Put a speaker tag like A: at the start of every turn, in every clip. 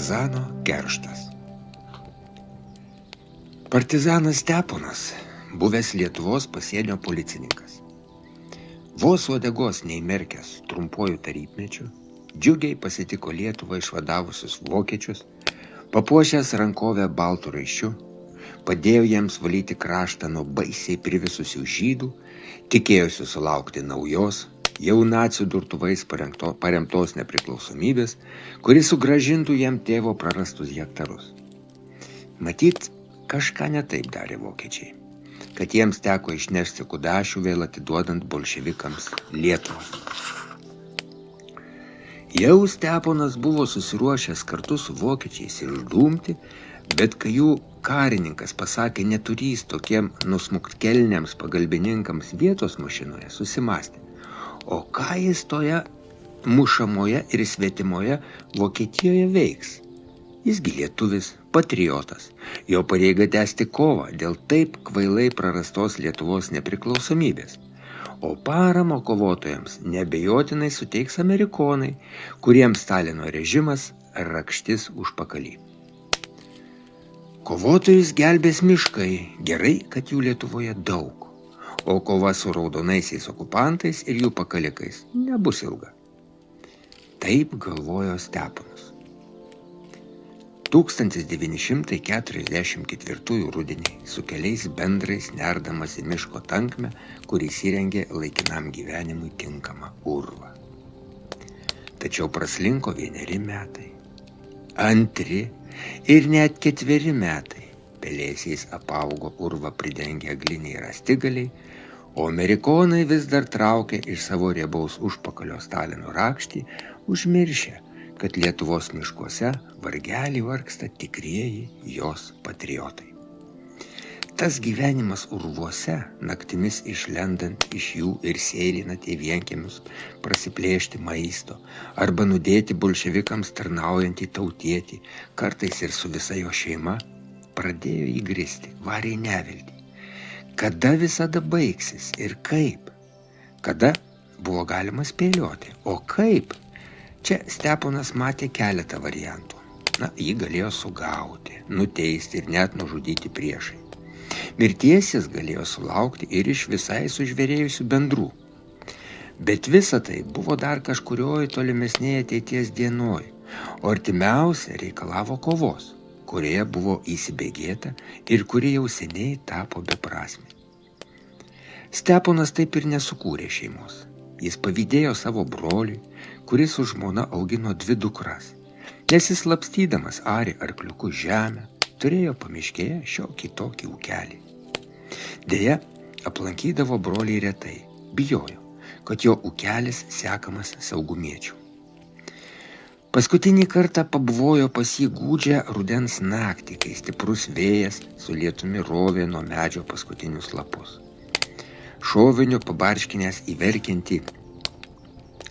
A: Partizano kerštas. Partizanas Steponas, buvęs Lietuvos pasienio policininkas. Vos uodegos neįmerkęs trumpuoju tarybmečiu, džiugiai pasitiko Lietuvą išvadavusius vokiečius, papuošęs rankovę baltų raiščiu, padėjo jiems valyti kraštą nuo baisiai privisusių žydų, tikėjosi sulaukti naujos, jau nacių durtuvais paremtos nepriklausomybės, kuri sugrąžintų jam tėvo prarastus hektarus. Matyt, kažką netaip darė vokiečiai, kad jiems teko išnešti kudašių vėl atiduodant bolševikams Lietuvą. Jau Steponas buvo susiruošęs kartu su vokiečiais išdūmti, bet kai jų karininkas pasakė neturys tokiem nusmuktkelniams pagalbininkams vietos mašinoje, susimąstė, o ką jis toje mušamoje ir svetimoje Vokietijoje veiks? Jisgi lietuvis, patriotas, jo pareiga tęsti kovą dėl taip kvailai prarastos Lietuvos nepriklausomybės. O paramą kovotojams neabejotinai suteiks amerikonai, kuriems Stalino režimas rakštis užpakalį. Kovotojus gelbės miškai, gerai, kad jų Lietuvoje daug, o kova su raudonaisiais okupantais ir jų pakalikais nebus ilga. Taip galvojo Steponas. 1944 rudenį su keliais bendrais nerdamas į miško tankmę, kuris įrengė laikinam gyvenimui tinkamą urvą. Tačiau praslinko 1 metai, 2 ir net 4 metai. Pelėsiais apaugo urvą pridengę egliniai rąstigaliai, o amerikonai vis dar traukė iš savo riebaus užpakalio Stalino rakštį, užmiršę, kad Lietuvos miškuose vargelį vargsta tikrieji jos patriotai. Tas gyvenimas urvuose, naktimis išlendant iš jų ir sėlinant į vienkiemius, prasiplėšti maisto arba nudėti bolševikams tarnaujantį tautietį, kartais ir su visa jo šeima, pradėjo įgristi, varė į neviltį. Kada visada baigsis ir kaip? Kada buvo galima spėlioti, o kaip? Čia Steponas matė keletą variantų. Jį galėjo sugauti, nuteisti ir net nužudyti priešai. Mirties jis galėjo sulaukti ir iš visai sužvėrėjusių bendrų. Bet visa tai buvo dar kažkurioj tolimesnėje ateities dienoj, o artimiausia reikalavo kovos, kurioje buvo įsibėgėta ir kuri jau seniai tapo beprasmė. Steponas taip ir nesukūrė šeimos. Jis pavydėjo savo broliui, kuris su žmona augino 2 dukras, nes jis slapstydamas arė arkliukų žemę, turėjo pamiškėje šiokį tokį ūkelį. Deja, aplankydavo broliai retai, bijojo, kad jo ūkelis sekamas saugumiečių. Paskutinį kartą pabuvojo pas jį gūdžią rudens naktį, kai stiprus vėjas su lietumi rovė nuo medžio paskutinius lapus. Šoviniu pabarškinęs įverkiantį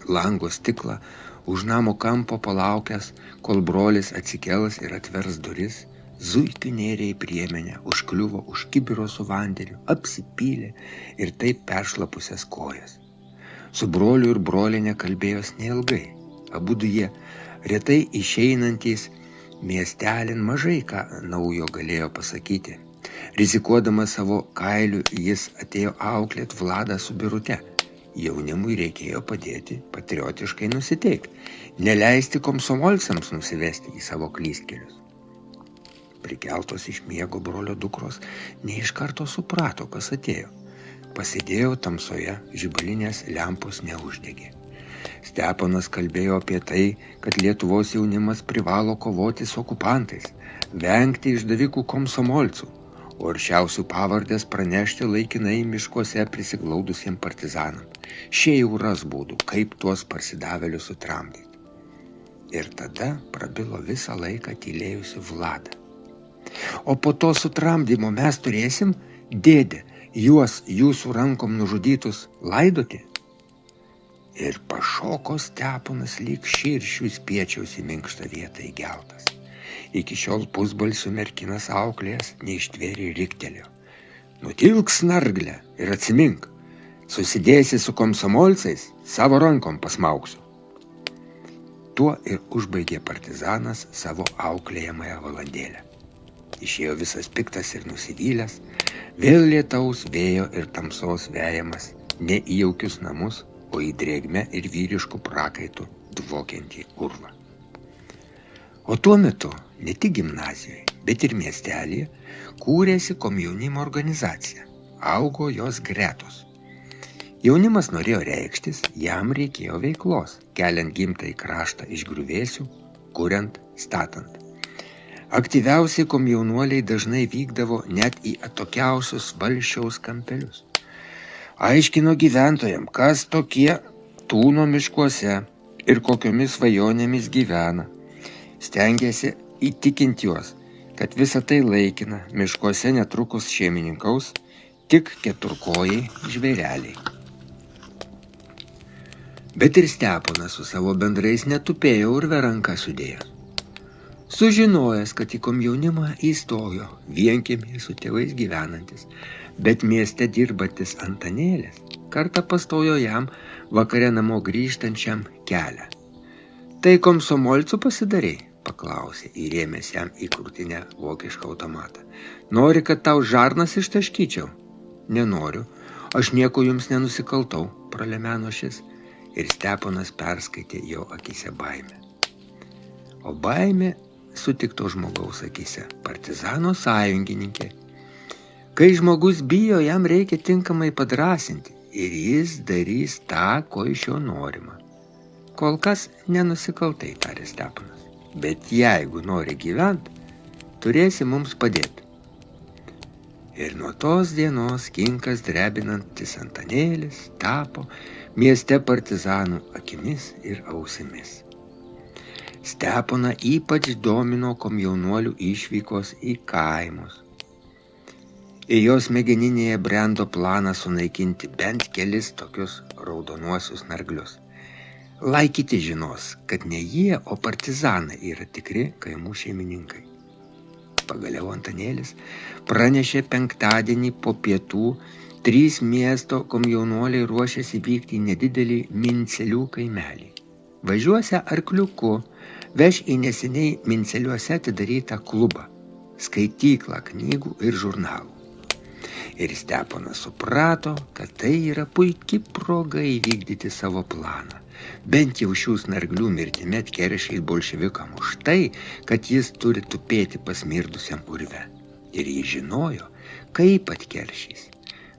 A: lango stiklą, už namo kampo palaukęs, kol brolis atsikels ir atvers duris, zuikiu nėrė į priemenę, užkliuvo už kibiro su vandeniu, apsipylė ir taip peršlapusias kojas. Su broliu ir brolinė kalbėjos neilgai. Abudu jie retai išeinantys miestelin mažai ką naujo galėjo pasakyti. Rizikuodamas savo kailiu, jis atėjo auklėt Vladą su Birute. Jaunimui reikėjo padėti patriotiškai nusiteikti, neleisti komsomolcams nusivesti į savo klystkelius. Prikeltos iš miego brolio dukros ne iš karto suprato, kas atėjo. Pasėdėjo tamsoje, žibalinės lempos neuždegė. Steponas kalbėjo apie tai, kad Lietuvos jaunimas privalo kovoti su okupantais, vengti išdavikų komsomolcų, o aršiausių pavardės pranešti laikinai miškuose prisiglaudusiems partizanams. Šie jau ras būdų, kaip tuos parsidavėlius sutramdyti. Ir tada prabilo visą laiką tylėjusi Vlada. O po to sutramdymo mes turėsim, dėdė, juos jūsų rankom nužudytus laidoti? Ir pašoko Steponas lyg širšių spiečiaus į minkštą vietą įgeltas. Iki šiol pusbalsių merkinas auklėjas neištvėrė riktelio. Nutilk snarglę ir atsimink, susidėsi su komsomolcais, savo rankom pasmauksiu. Tuo ir užbaigė partizanas savo auklėjamąją valandėlę. Išėjo visas piktas ir nusivylęs, vėl lietaus, vėjo ir tamsos vejamas ne į jaukius namus, o į drėgmę ir vyriškų prakaitų dvokiantį urvą. O tuo metu ne tik gimnazijoje, bet ir miestelėje kūrėsi komjaunimo organizacija, augo jos gretos. Jaunimas norėjo reikštis, jam reikėjo veiklos, keliant gimtąjį kraštą iš griuvėsių, kuriant, statant. Aktyviausiai komjaunuoliai dažnai vykdavo net į atokiausius valsčiaus kampelius. Aiškino gyventojams, kas tokie tūno miškuose ir kokiomis svajonėmis gyvena. Stengėsi įtikinti juos, kad visa tai laikina, miškuose netrukus šeimininkaus tik keturkojai žvėreliai. Bet ir Steponas su savo bendrais netupėjo urve ranką sudėjęs. Sužinojęs, kad į komjaunimą įstojo vienkiemį su tėvais gyvenantis, bet mieste dirbantis Antanėlis, kartą pastojo jam vakare namo grįžtančiam kelią. Tai komsomolcu pasidarei? Paklausė, įrėmęs jam į krūtinę vokišką automatą. Nori, kad tau žarnas ištaškyčiau? Nenoriu, aš nieko jums nenusikaltau, pralemeno šis, ir Steponas perskaitė jo akise baimę. O baimė sutikto žmogaus akise, partizano sąjungininkė. Kai žmogus bijo, jam reikia tinkamai padrasinti ir jis darys tą, ko iš jo norima. Kol kas nenusikaltai, tarė Steponas. Bet jeigu nori gyventi, turėsi mums padėti. Ir nuo tos dienos kinkas drebinantis Antanėlis tapo mieste partizanų akimis ir ausimis. Steponą ypač domino komjaunuolių išvykos į kaimus. Į jos smegeninėje brendo planą sunaikinti bent kelis tokius raudonuosius narglius. Lai kiti žinos, kad ne jie, o partizanai yra tikri kaimų šeimininkai. Pagaliau Antanėlis pranešė penktadienį po pietų, 3 miesto komjaunuoliai ruošėsi vykti į nedidelį Mincelių kaimelį. Važiuosia arkliuku, veš į neseniai Minceliuose atidarytą klubą, skaityklą knygų ir žurnalų. Ir Steponas suprato, kad tai yra puiki proga įvykdyti savo planą. Bent jau šių snarglių mirtimi atkeršys bolševikam už tai, kad jis turi tupėti pasmirdusiam urve. Ir jis žinojo, kaip atkeršys.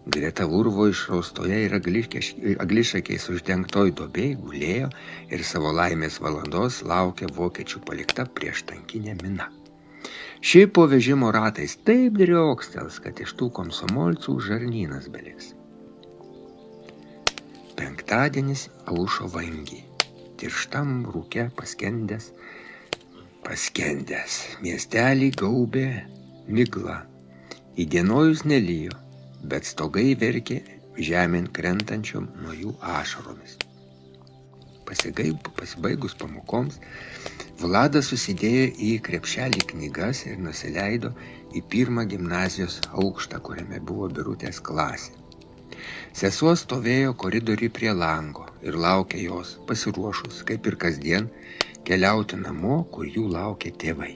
A: Greta urvo išraustoje ir aglišakiais uždengtoj duobėj gulėjo ir savo laimės valandos laukė vokiečių palikta prieštankinė mina. Ši po vežimo ratais taip driokstels, kad iš tų komsomolcų žarnynas beliks. Penktadienis aušo vangiai, tirštam rūke paskendęs, miestelį gaubė migla, įdienojus nelijo, bet stogai verkė žemėn krentančiom nuo jų ašaromis. Pasibaigus pamokoms, Vladas susidėjo į krepšelį knygas ir nusileido į 1. gimnazijos aukštą, kuriame buvo Birutės klasė. Sesuo stovėjo koridoriui prie lango ir laukė jos, pasiruošus, kaip ir kasdien, keliauti namo, kur jų laukė tėvai.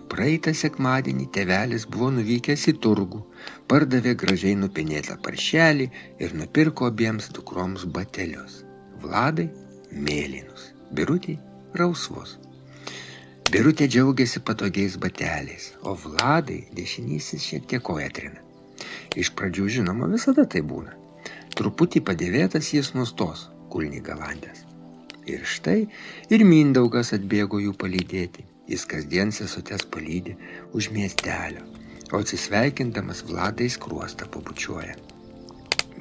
A: Praeitą sekmadienį tėvelis buvo nuvykęs į turgų, pardavė gražiai nupinėtą paršelį ir nupirko abiems dukroms batelius. Vladai mėlynus, Birutei rausvus. Birutė džiaugiasi patogiais bateliais, o Vladai dešinysis šiek tiek koją trina. Iš pradžių, žinoma, visada tai būna. Truputį padėvėtas jis nustos, kulniai galandės. Ir štai ir Mindaugas atbėgo jų palydėti. Jis kasdien sesutės palydė už miestelio, o atsisveikindamas Vladai skruostą pabučiuoja.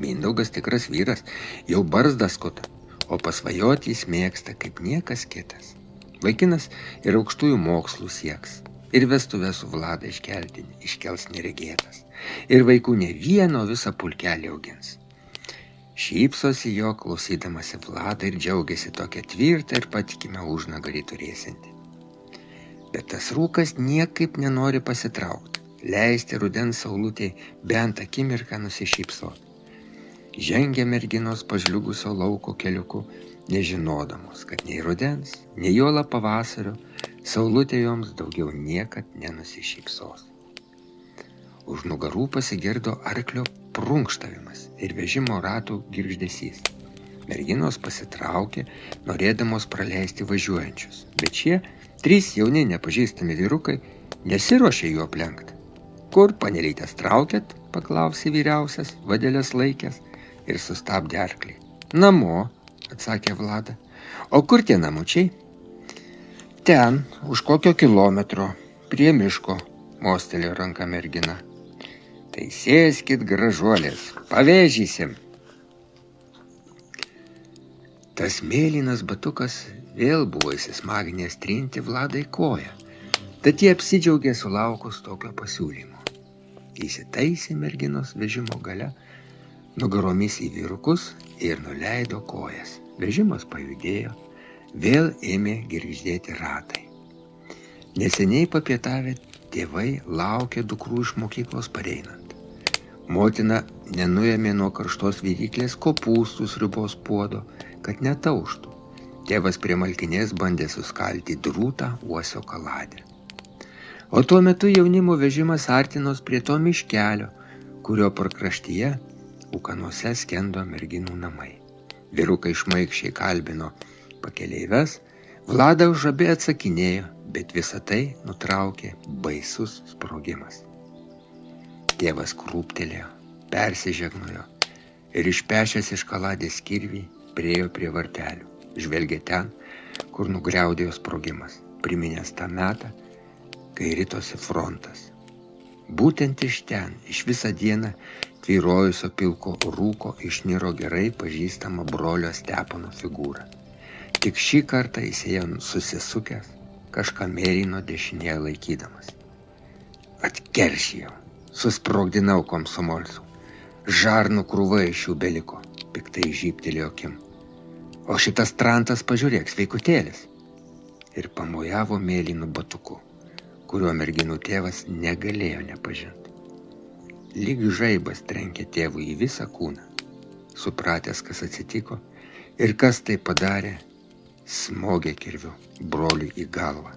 A: Mindaugas tikras vyras, jau barzdą skuta, o pasvajoti jis mėgsta kaip niekas kitas. Vaikinas ir aukštųjų mokslų sieks, ir vestuvę su Vlada iškels neregėtas, ir vaikų ne vieno visą pulkelį augins. Šypsosi jo klausydamasi Vladą ir džiaugiasi tokią tvirtą ir patikimą užnagarį turėsianti. Bet tas rūkas niekaip nenori pasitraukti, leisti rudens saulutei bent akimirką nusišypsoti. Žengė merginos pažliugusio lauko keliuku, nežinodamos, kad nei rudens, nei juolab pavasario saulutė joms daugiau niekad nenusišypsos. Už nugarų pasigirdo arklio prunkštavimas ir vežimo ratų girgždesys. Merginos pasitraukė, norėdamos praleisti važiuojančius, bet šie 3 jauni nepažįstami vyrukai nesiruošė jų aplenkti. Kur, panelytės, traukėt? Paklausė vyriausias, vadelės laikęs ir sustabdė arklį. Namo, atsakė Vlada. O kur tie namučiai? Ten, už kokio kilometro, prie miško, mostelėjo ranka mergina. Tai sėskit, gražuolės, pavėžysim. Tas mėlynas batukas vėl buvo įsismaginęs trinti Vladai koją, tad jie apsidžiaugė sulaukus tokio pasiūlymo. Įsitaisė merginos vežimo gale, nugaromis į vyrukus ir nuleido kojas. Vežimas pajudėjo, vėl ėmė girgždėti ratai. Neseniai papietavę tėvai laukė dukrų iš mokyklos pareinant. Motina nenuėmė nuo karštos viryklės kopūstų sriubos puodo, kad netauštų. Tėvas prie malkinės bandė suskalti drūtą uosio kaladę. O tuo metu jaunimo vežimas artinos prie to miškelio, kurio pakraštyje ūkanose skendo merginų namai. Vyrukai šmaikščiai kalbino pakeleives, Vlada už abi atsakinėjo, bet visą tai nutraukė baisus sprogimas. Tėvas krūptelėjo, persižegnojo ir išpešęs iš kaladės kirvį priėjo prie vartelių. Žvelgė ten, kur nugriaudėjo sprogimas, priminęs tą metą, kai ritosi frontas. Būtent iš ten, iš visą dieną tvyrojusio pilko rūko išniro gerai pažįstama brolio Stepono figūra. Tik šį kartą jis ėjo susisukęs, kažką mėlyno dešinėje laikydamas. Atkeršijau, susprogdinau komsomolsų. Žarnų krūva iš jų beliko, piktai žybtelėjo akim. O šitas trantas, pažiūrėk, sveikutėlis. Ir pamojavo mėlynu batuku, kurio merginų tėvas negalėjo nepažinti. Lyg žaibas trenkė tėvui į visą kūną. Supratęs, kas atsitiko ir kas tai padarė, smogė kirviu broliui į galvą.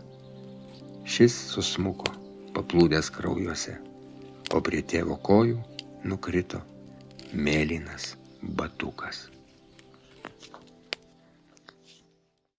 A: Šis susmuko, paplūdęs kraujuose, o prie tėvo kojų nukrito mėlynas batukas.